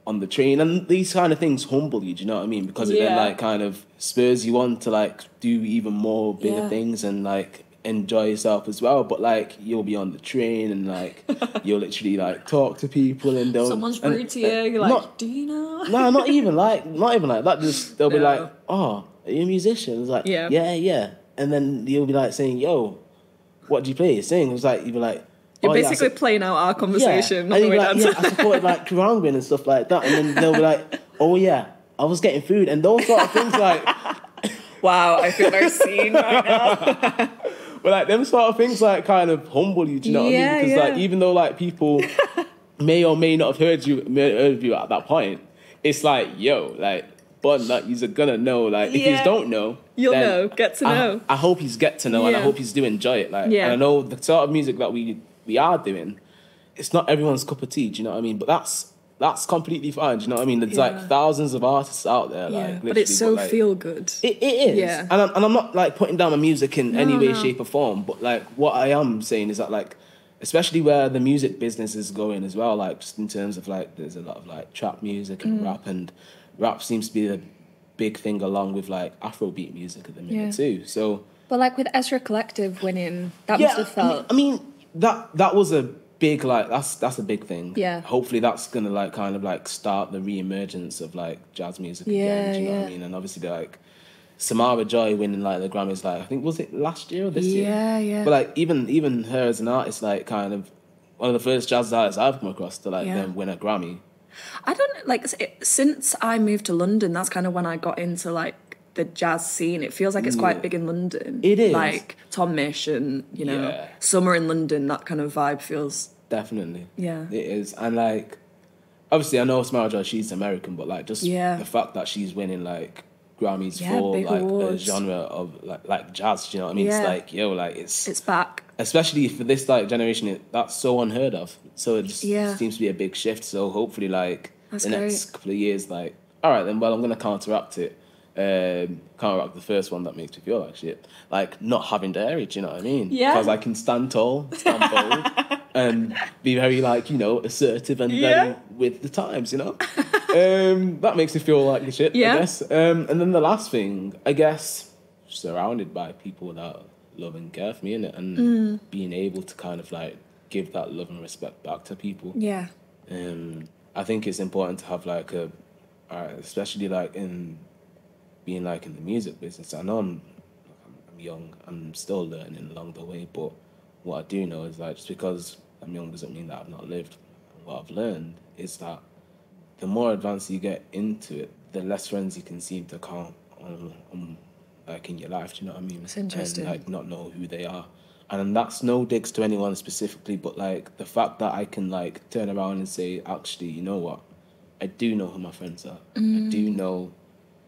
on the train, and these kind of things humble you. Do you know what I mean? Because it then like kind of spurs you on to like do even more bigger things and like enjoy yourself as well. But like you'll be on the train and like you'll literally like talk to people, and someone's rude to you. You're like, do you know? No, not even like that. Just they'll be like, oh, are you a musician? It's like, yeah. And then you'll be like saying, yo, what do you play? Sing. It's like, you'll be like, you're basically playing out our conversation. And you'll be like, I supported like Khraungbin and stuff like that. And then they'll be like, oh yeah, I was getting food, and those sort of things like. Wow, I feel very seen right now. But like them sort of things like kind of humble you, do you know what I mean? Because like even though like people may or may not have heard you at that point, it's like, yo, like, but like you're gonna know, like if you don't know, you'll know, get to know. I hope he's get to know, and I hope he's do enjoy it. Like, and I know the sort of music that we are doing, it's not everyone's cup of tea, do you know what I mean? But that's completely fine, do you know what I mean? There's like thousands of artists out there, like, but it's so feel good. It is, and I'm not like putting down my music in any way, shape, or form. But like what I am saying is that like, especially where the music business is going as well, like just in terms of like, there's a lot of like trap music and rap, and rap seems to be a big thing along with like Afrobeat music at the minute too. So, but like with Ezra Collective winning, that must have felt. I mean that was a big like that's a big thing. Yeah. Hopefully that's gonna like kind of like start the re-emergence of like jazz music again. Do you know what I mean? And obviously like Samara Joy winning like the Grammys, like I think was it last year or this year? Yeah. But like even her as an artist, like kind of one of the first jazz artists I've come across to like then win a Grammy. I don't like since I moved to London, that's kind of when I got into like the jazz scene. It feels like it's quite big in London. It is. Like Tom Misch and, you know, Summer in London, that kind of vibe feels... Definitely. Yeah. It is. And like, obviously I know Samara Joy, she's American, but like just the fact that she's winning like Grammys for like awards. A genre of like jazz, do you know what I mean? It's like, yo, like it's back. Especially for this like generation, that's so unheard of. So it just seems to be a big shift. So hopefully like the next couple of years, like, all right then, well I'm gonna counteract it. Counteract the first one that makes me feel like shit. Like not having dairy, do you know what I mean? Yeah. Because I can stand tall, stand bold, and be very like, you know, assertive and very with the times, you know? That makes me feel like the shit, I guess. And then the last thing, I guess, surrounded by people that love and care for me, innit? And being able to kind of like give that love and respect back to people. Yeah. I think it's important to have like especially like in being like in the music business. I know I'm young, I'm still learning along the way, but what I do know is like just because I'm young doesn't mean that I've not lived. What I've learned is that the more advanced you get into it, the less friends you can seem to count on like in your life, do you know what I mean? It's interesting. And like not know who they are. And that's no digs to anyone specifically, but like the fact that I can like turn around and say, actually, you know what? I do know who my friends are. I do know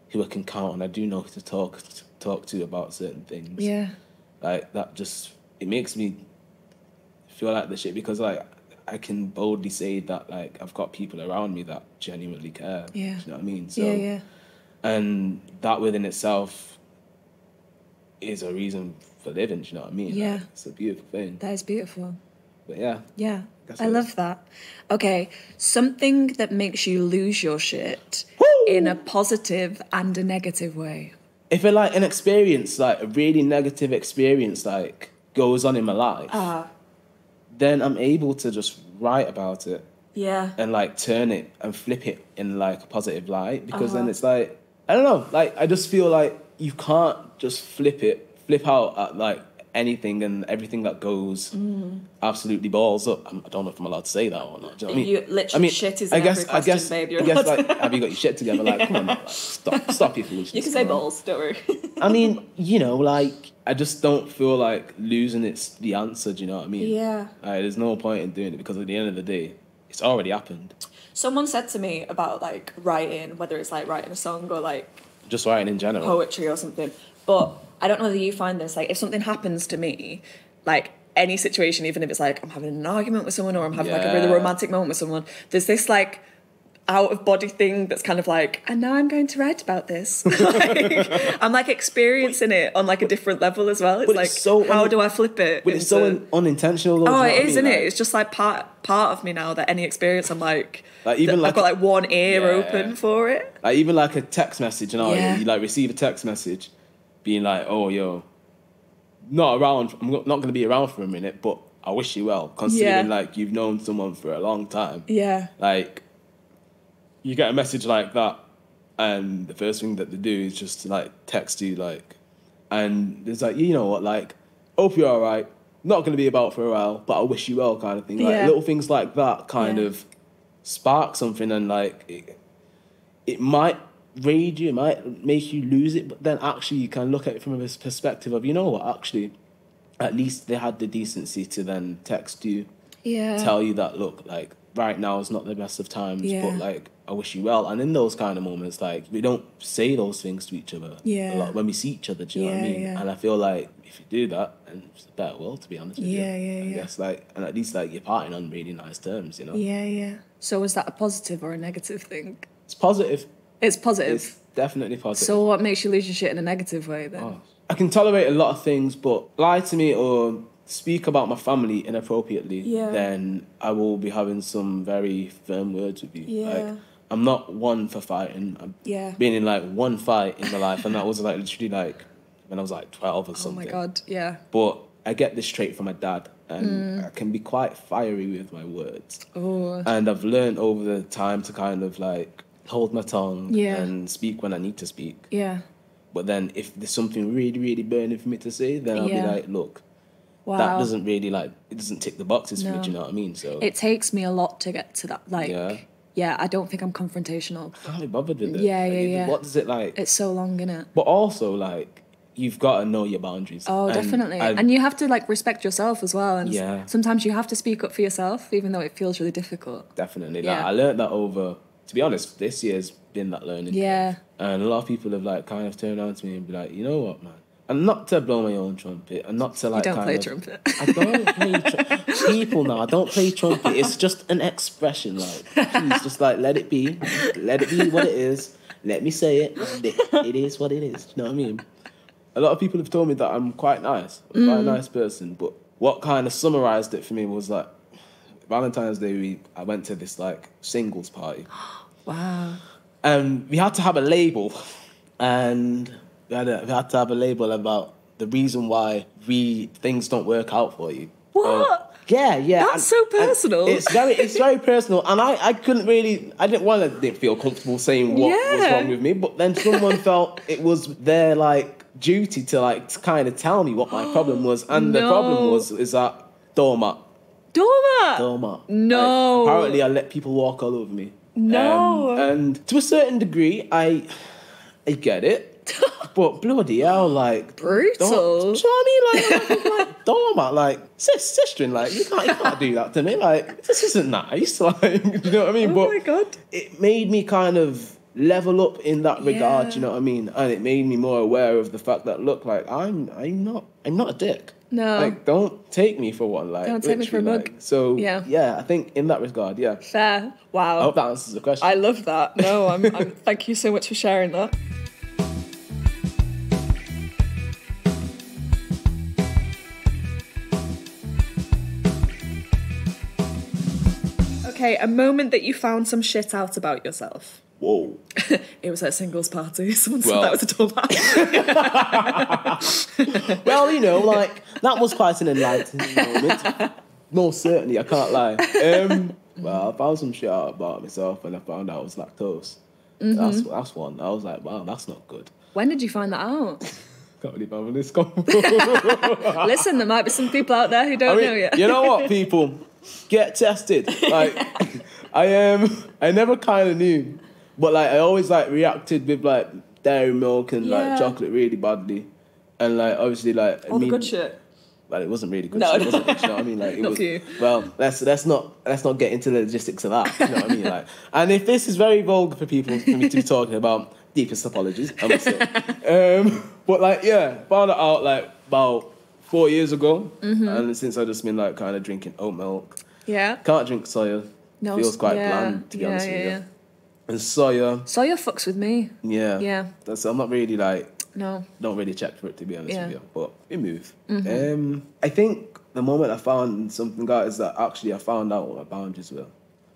who I can count on. I do know who to talk to about certain things. Yeah. Like that just, it makes me feel like the shit because like I can boldly say that like I've got people around me that genuinely care. Yeah. Do you know what I mean? So, and that within itself is a reason for living, do you know what I mean? Yeah. Like, it's a beautiful thing. That is beautiful. But yeah. Yeah. I love that. Okay, something that makes you lose your shit in a positive and a negative way. If it like an experience, like a really negative experience, like goes on in my life, then I'm able to just write about it. Yeah. And like turn it and flip it in like a positive light because then it's like, I don't know, like I just feel like you can't just flip out at like anything and everything that goes absolutely balls up. I don't know if I'm allowed to say that or not. Do you know what I mean? You literally shit is in every question, babe. I guess like, have you got your shit together? Like, come on, like, stop your foolishness. You can say balls, don't worry. I mean, you know, like, I just don't feel like losing it's the answer, do you know what I mean? Yeah. Like, there's no point in doing it because at the end of the day, it's already happened. Someone said to me about, like, writing, whether it's, like, writing a song or, like... just writing in general. Poetry or something. But I don't know whether you find this, like, if something happens to me, like, any situation, even if it's, like, I'm having an argument with someone or I'm having, like, a really romantic moment with someone, there's this, like, out-of-body thing that's kind of like, and now I'm going to write about this. Like, I'm, like, experiencing it on, like, a different level as well. It's like, so how do I flip it? But it's so unintentional, though. Oh, it is, isn't it? It's just, like, part of me now that any experience, I'm like even like I've got, like, one ear open for it. Like, even, like, a text message, you know, you, like, receive a text message being like, oh, yo, not around, I'm not going to be around for a minute, but I wish you well, considering, like, you've known someone for a long time. Yeah. Like, you get a message like that, and the first thing that they do is just to, like, text you, like, and it's like, you know what, like, hope you're all right, not going to be about for a while, but I wish you well kind of thing. Like, little things like that kind of spark something, and, like, it might rage you, it might make you lose it, but then actually you can look at it from a perspective of, you know what, actually, at least they had the decency to then text you, tell you that, look, like, right now is not the best of times, but, like, I wish you well. And in those kind of moments, like, we don't say those things to each other a lot when we see each other, do you know what I mean? And I feel like if you do that, and it's a better world, to be honest with you. I guess, like, and at least, like, you're parting on really nice terms, you know? So was that a positive or a negative thing? It's positive. It's positive? It's definitely positive. So what makes you lose your shit in a negative way, then? Oh, I can tolerate a lot of things, but lie to me or speak about my family inappropriately, then I will be having some very firm words with you. Like, I'm not one for fighting. I've been in, like, one fight in my life, and that was, like, literally, like, when I was, like, 12 or something. Oh, my God, yeah. But I get this trait from my dad, and I can be quite fiery with my words. Oh. And I've learned over the time to kind of, like, hold my tongue and speak when I need to speak. Yeah. But then if there's something really, really burning for me to say, then I'll be like, look, that doesn't really, like, it doesn't tick the boxes for me, do you know what I mean? So it takes me a lot to get to that, like... Yeah, I don't think I'm confrontational. I can't be bothered with it. Yeah. What does it like? It's so long, innit? But also, like, you've got to know your boundaries. Oh, definitely. And you have to, like, respect yourself as well. And sometimes you have to speak up for yourself, even though it feels really difficult. Definitely. Like, I learned that over, to be honest, this year's been that learning curve. And a lot of people have, like, kind of turned around to me and be like, you know what, man? And not to blow my own trumpet, and not to, like, you don't play trumpet. I don't play trumpet. People now, I don't play trumpet. It's just an expression, like, please, just, like, let it be. Let it be what it is. Let me say it. It is what it is. You know what I mean? A lot of people have told me that I'm quite nice. I'm quite a nice person. But what kind of summarised it for me was, like, Valentine's Day, I went to this, like, singles party. Wow. And we had to have a label. And... We had to have a label about the reason why things don't work out for you. What? Yeah. That's so personal. It's very personal, and I didn't feel comfortable saying what was wrong with me. But then someone felt it was their, like, duty to, like, to kind of tell me what my problem was, and the problem is that doormat. No. Like, apparently, I let people walk all over me. No. And to a certain degree, I get it. But bloody hell, like... Brutal. Do you know what I mean? Like doormat, like, sister, like, you can't do that to me. Like, this isn't nice. Like, you know what I mean? Oh, my God. It made me kind of level up in that regard, you know what I mean? And it made me more aware of the fact that, look, like, I'm not a dick. No. Like, don't take me for one, like... Don't take me for a mug. Like, so, yeah, I think in that regard, yeah. Fair. Wow. I hope that answers the question. I love that. No, I'm thank you so much for sharing that. Okay, a moment that you found some shit out about yourself. Whoa. It was at a singles party. Someone said that was a doormat. Well, you know, like, that was quite an enlightening moment. Most certainly, I can't lie. Well, I found some shit out about myself when I found out I was lactose. Mm-hmm. That's one. I was like, wow, that's not good. When did you find that out? Can't believe I'm on this call. Listen, there might be some people out there who don't know yet. You know what, people? Get tested. Like, I never kind of knew, but, like, I always, like, reacted with, like, dairy milk and like chocolate really badly, and, like, obviously, like, all the good shit. But it wasn't really good shit, was it? You know what I mean? Like, it not was, for you. Well, let's not get into the logistics of that. You know what I mean? Like, and if this is very vulgar for people for me to be talking about, deepest apologies, I must say. But, like, yeah, found it out, like, about 4 years ago, and since I've just been, like, kind of drinking oat milk. Yeah. Can't drink soya. No, feels quite bland, to be honest with you. And soya fucks with me. Yeah. Yeah. I'm not really, like... No. Don't really check for it, to be honest with you. But we move. I think the moment I found something out is that actually I found out what my boundaries were.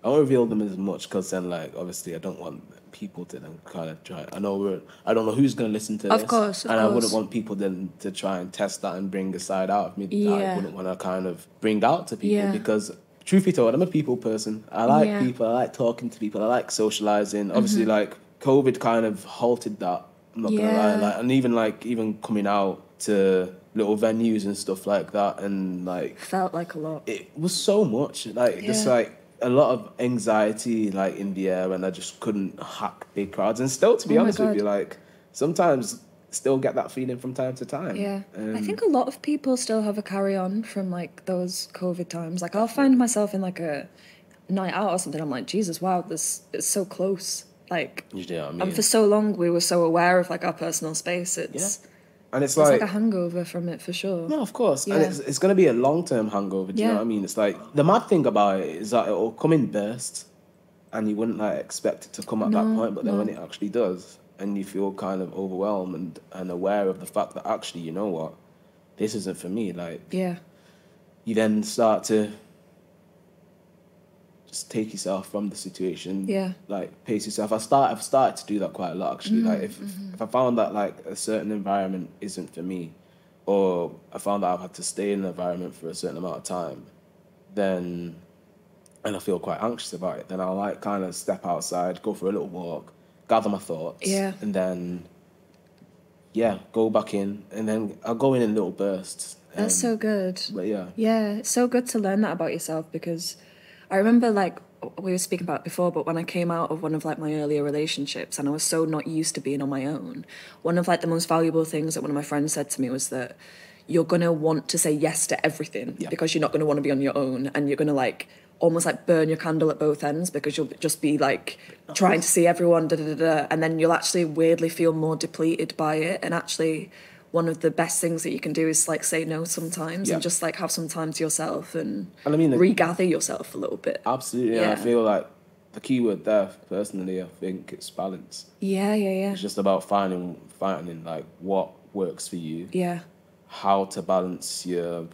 I won't reveal them as much because then, like, obviously I don't want people to then kind of try... I don't know who's going to listen to this. Of course. I wouldn't want people then to try and test that and bring a side out of me that I wouldn't want to kind of bring out to people because... Truth be told, I'm a people person. I like people. I like talking to people. I like socialising. Obviously, like, COVID kind of halted that. I'm not gonna lie. Like, and even coming out to little venues and stuff like that, and, like, felt like a lot. It was so much. Like, just like a lot of anxiety like in the air, and I just couldn't hack big crowds. And still, to be honest with you, like sometimes still get that feeling from time to time. Yeah. I think a lot of people still have a carry on from like those COVID times. Like I'll find myself in like a night out or something. I'm like, Jesus, wow, this is so close. Like, you know what I mean? And for so long we were so aware of like our personal space. And it's like a hangover from it for sure. No, of course. Yeah. And it's going to be a long-term hangover, do you know what I mean? It's like, the mad thing about it is that it'll come in bursts and you wouldn't like expect it to come at that point, but then when it actually does, and you feel kind of overwhelmed and aware of the fact that actually, you know what, this isn't for me. Like, you then start to just take yourself from the situation. Yeah. Like, pace yourself. I've started to do that quite a lot, actually. Like, if I found that, like, a certain environment isn't for me, or I found that I've had to stay in an environment for a certain amount of time, then, and I feel quite anxious about it, then I'll, like, kind of step outside, go for a little walk, gather my thoughts, and then, go back in, and then I'll go in little bursts. That's so good. But yeah. Yeah, it's so good to learn that about yourself, because I remember, like, we were speaking about it before, but when I came out of one of, like, my earlier relationships and I was so not used to being on my own, one of, like, the most valuable things that one of my friends said to me was that you're going to want to say yes to everything because you're not going to want to be on your own, and you're going to, like, almost, like, burn your candle at both ends because you'll just be, like, trying to see everyone, and then you'll actually weirdly feel more depleted by it, and actually one of the best things that you can do is like say no sometimes and just like have some time to yourself and I mean, regather yourself a little bit. Absolutely. Yeah. I feel like the key word there, personally, I think it's balance. Yeah. It's just about finding like what works for you. Yeah. How to balance your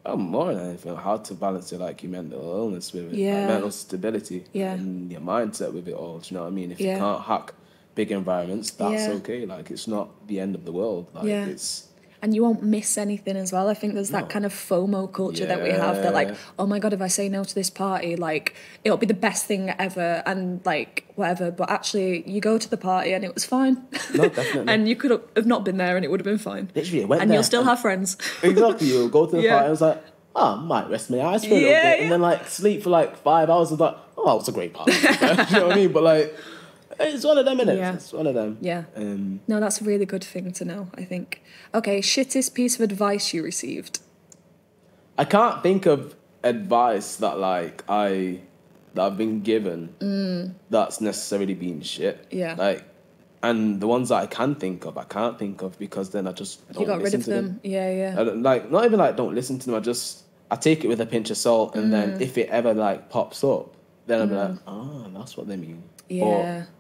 more than anything, how to balance your like your mental illness with it, like mental stability and your mindset with it all. Do you know what I mean? If you can't hack big environments, that's okay. Like, it's not the end of the world. Like, it's... And you won't miss anything as well. I think there's that kind of FOMO culture that we have that, like, oh my God, if I say no to this party, like, it'll be the best thing ever and, like, whatever. But actually, you go to the party and it was fine. No, definitely. And you could have not been there and it would have been fine. Literally, went and there you'll still have friends. Exactly. You'll go to the party and it's like, I might rest my eyes for a little bit. And then, like, sleep for, like, 5 hours and like, oh, it was a great party. You know what I mean? But, like... It's one of them, innit? Yeah. It's one of them. Yeah. No, that's a really good thing to know, I think. Okay, shittest piece of advice you received? I can't think of advice that, like, I've been given that's necessarily been shit. Yeah. Like, and the ones that I can't think of because then I just don't listen to them. You got rid of them? Yeah. Like, not even, like, don't listen to them. I take it with a pinch of salt, and then if it ever, like, pops up, then I'll be like, oh, that's what they mean. Yeah. But,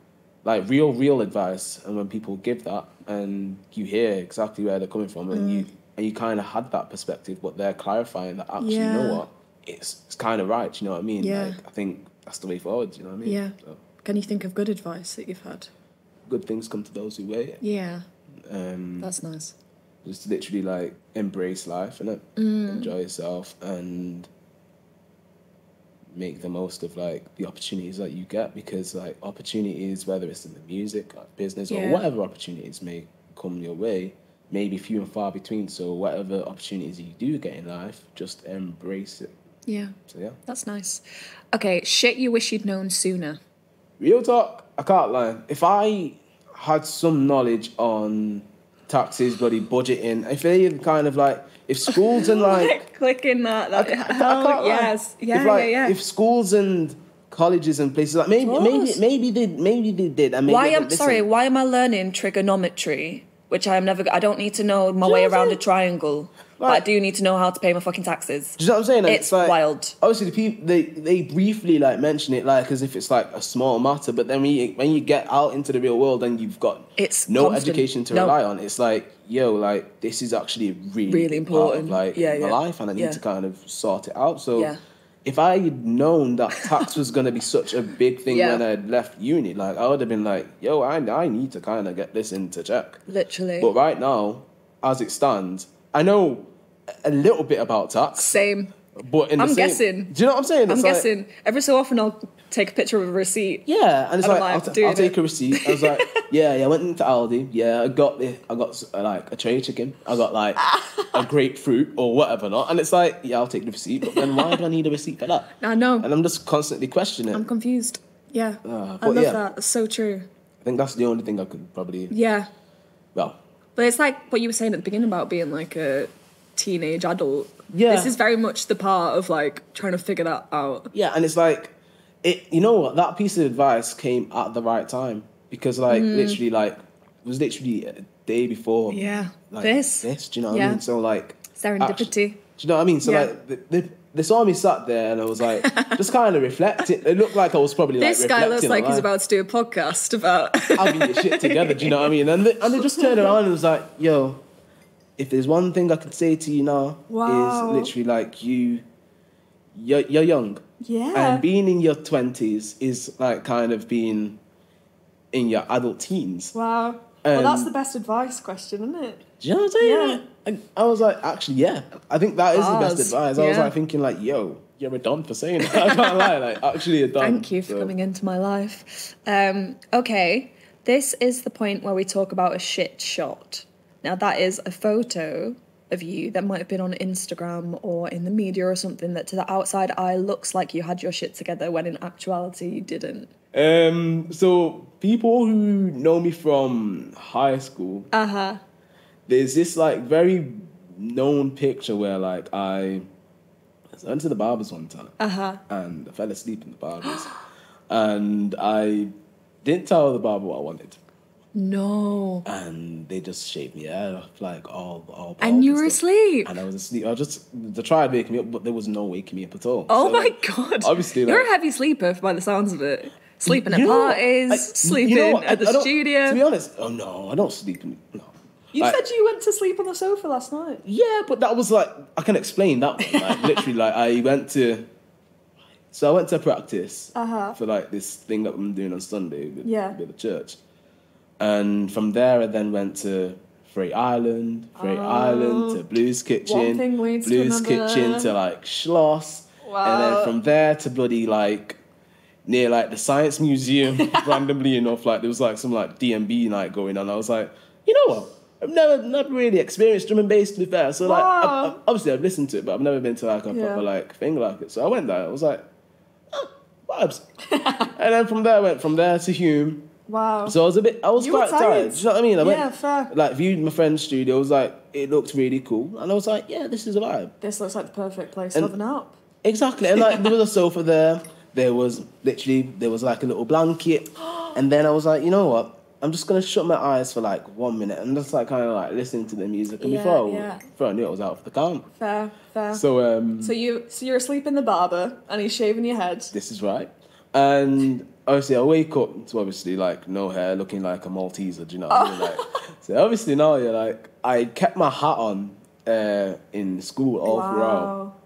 like, real advice, and when people give that and you hear exactly where they're coming from and you kind of had that perspective, but they're clarifying that actually, you know what, it's kind of right, you know what I mean? Like, I think that's the way forward, you know what I mean? Yeah. So, can you think of good advice that you've had? Good things come to those who wait. Yeah. That's nice. Just literally, like, embrace life, innit? Enjoy yourself and make the most of, like, the opportunities that you get, because, like, opportunities, whether it's in the music, like, business, or whatever opportunities may come your way, may be few and far between. So whatever opportunities you do get in life, just embrace it. Yeah. So, yeah. That's nice. Okay, shit you wish you'd known sooner. Real talk, I can't lie. If I had some knowledge on taxes, bloody budgeting, if they kind of, like, if schools and, like... Clicking that yes. If schools and colleges and places, like, maybe they did. And maybe why am I learning trigonometry, which I don't need to know my way around a triangle, but I do need to know how to pay my fucking taxes. Do you know what I'm saying? It's like, wild. Obviously, the people, they briefly, like, mention it, like, as if it's, like, a small matter, but then when you get out into the real world and you've got education to rely on, it's like, yo, like, this is actually really important part of, like, my life, and I need to kind of sort it out. So if I had known that tax was going to be such a big thing when I left uni, like, I would have been like, yo, I need to kind of get this into check. Literally. But right now, as it stands, I know a little bit about tax. Same. But I'm guessing. Do you know what I'm saying? I'm guessing. Every so often I'll take a picture of a receipt. Yeah, and it's like I'll take it. a receipt. I was like, I went into Aldi. Yeah, I got like a tray chicken. I got like a grapefruit or whatever not. And it's like, I'll take the receipt. But then why do I need a receipt for that? I know. And I'm just constantly questioning it. I'm confused. Yeah, I love that. It's so true. I think that's the only thing I could probably. Yeah. Well. But it's like what you were saying at the beginning about being like a teenage adult. Yeah. This is very much the part of like trying to figure that out. Yeah, and it's like, you know what? That piece of advice came at the right time because like literally like it was literally a day before. Yeah. Like, this. Do you know what I mean? So like. Serendipity. Actually, do you know what I mean? So like they saw me sat there and I was like just kind of reflecting. It looked like I was probably like reflecting. This guy looks like he's about to do a podcast about having your shit together. Do you know what I mean? And they just turned around and was like, "Yo, if there's one thing I could say to you now is literally like you're young, and being in your 20s is like kind of being in your adult teens." Wow. Well, that's the best advice question, isn't it? Do you know what I'm saying? Yeah. I was like, actually, I think that is the best advice. I was like thinking like, yo, you're a don for saying that. I can't lie, like actually a don. Thank you for coming into my life. Okay, this is the point where we talk about a shit shot. Now that is a photo of you that might have been on Instagram or in the media or something that to the outside eye looks like you had your shit together when in actuality you didn't. So people who know me from high school, there's this like very known picture where like I went to the barbers one time, and I fell asleep in the barbers, and I didn't tell the barber what I wanted. No. And they just shaved me head off, like all and you were asleep. And I was asleep. They tried waking me up, but there was no waking me up at all. Oh so, my God. Obviously, you're a heavy sleeper by the sounds of it. Sleeping at parties, sleeping at the studio. To be honest, oh no, I don't sleep. No. You said you went to sleep on the sofa last night. Yeah, but that was like, I can explain that one. Like, literally, like, I went to practice for like this thing that I'm doing on Sunday with the church. And from there, I then went to Freight Island to Blues Kitchen, Blues Kitchen to like Schloss. Wow. And then from there to bloody like, near like the Science Museum, randomly enough, like there was like some like D&B night going on. I was like, you know what? I've never really experienced drum and bass to be fair. So like, obviously I've listened to it, but I've never been to like a proper like thing like it. So I went there. I was like, vibes. And then from there, I went from there to Hume. Wow. So I was quite tired. Do you know what I mean? I went, fair. Like viewed my friend's studio. I was like, it looked really cool, and I was like, yeah, this is a vibe. This looks like the perfect place to have a nap. Exactly, and like there was a sofa there. There was like a little blanket, and then I was like, you know what? I'm just gonna shut my eyes for like 1 minute and just like kind of like listening to the music. And before I knew I was out of the count. Fair. So so you're asleep in the barber and he's shaving your head. This is right, and obviously I wake up to obviously like no hair, looking like a Malteser. Do you know what I mean? Like, so obviously now I kept my hat on in school all throughout,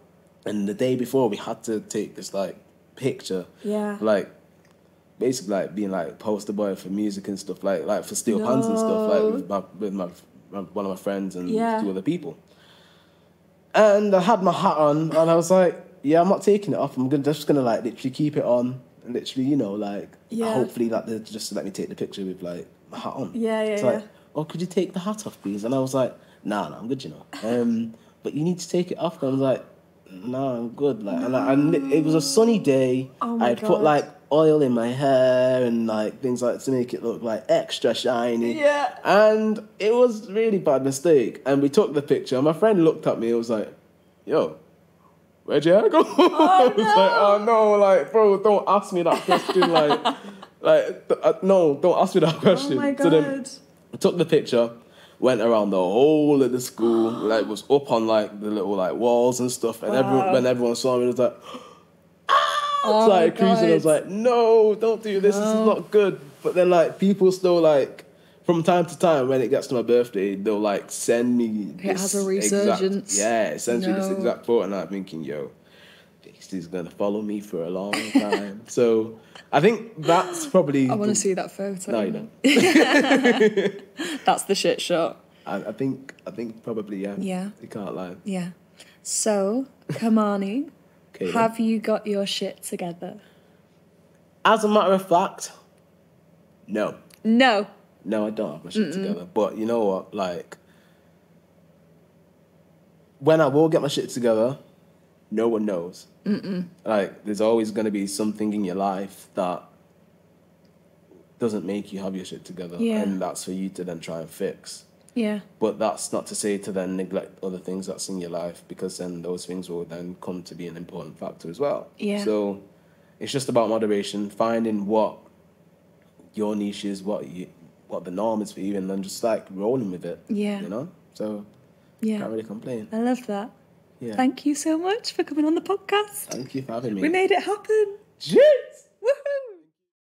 and the day before we had to take this like picture, like basically like being like poster boy for music and stuff, like for Steel Pans and stuff, like with one of my friends and 2 other people. And I had my hat on and I was like, I'm not taking it off. I'm just gonna like literally keep it on and literally, you know, like hopefully that they'll just let me take the picture with like my hat on. Like, oh, could you take the hat off, please? And I was like, nah, I'm good, you know. But you need to take it off. And I was like, no, I'm good. Like, and it was a sunny day. I put like oil in my hair and like things like to make it look like extra shiny. Yeah. And it was a really bad mistake. And we took the picture. And my friend looked at me. It was like, yo, where'd your hair go? I was like, oh no, like, bro, don't ask me that question. No, don't ask me that question. Oh my God. So then I took the picture. Went around the whole of the school, like was up on like the little like walls and stuff, and when everyone saw me, it was like, it's like cruising. I was like, no, don't do this. This is not good. But then like people still like from time to time when it gets to my birthday, they'll like send me. It has a resurgence. It sends me this exact photo, and I'm thinking, yo, this is gonna follow me for a long time. So I think that's probably. I want to see that photo. No, you don't. That's the shit shot. I think probably, yeah. Yeah. You can't lie. Yeah. So, Kemani, Okay, have you got your shit together? As a matter of fact, no. No. No, I don't have my shit together. But you know what? Like, when I will get my shit together, no one knows. Like, there's always going to be something in your life that doesn't make you have your shit together. Yeah. And that's for you to then try and fix. Yeah. But that's not to say to then neglect other things that's in your life, because then those things will then come to be an important factor as well. Yeah. So it's just about moderation, finding what your niche is, what the norm is for you, and then just like rolling with it. Yeah. You know? So Yeah. can't really complain. I love that. Yeah. Thank you so much for coming on the podcast. Thank you for having me. We made it happen. Jeez! Woohoo!